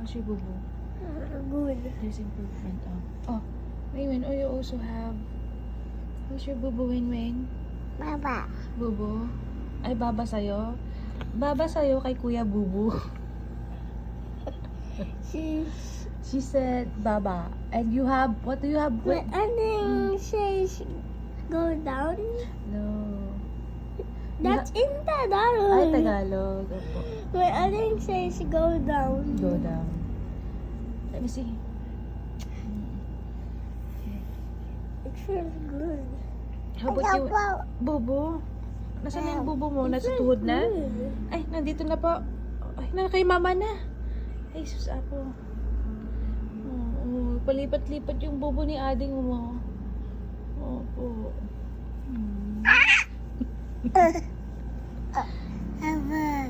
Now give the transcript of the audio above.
How's your bubo? Good. There's improvement. Oh, Winwin, you also have... How's your bubo, Winwin? Baba. Bubo? Ay, baba sa'yo? Baba sa'yo kay Kuya Bubu. She said baba. And you have... What do you have? My other says go down. No. That's in Ay, Tagalog. Tagalog. Opo. My other says go down. Go down. Let me see. It feels good. How about you? Bubo? Nasaan na yung bubo mo? Nasa tuhod na? Ay, nandito na po. Ay, kay mama na. Ay, sus apo. Oo, palipat-lipat yung bubo ni ading mo. Opo. Aba.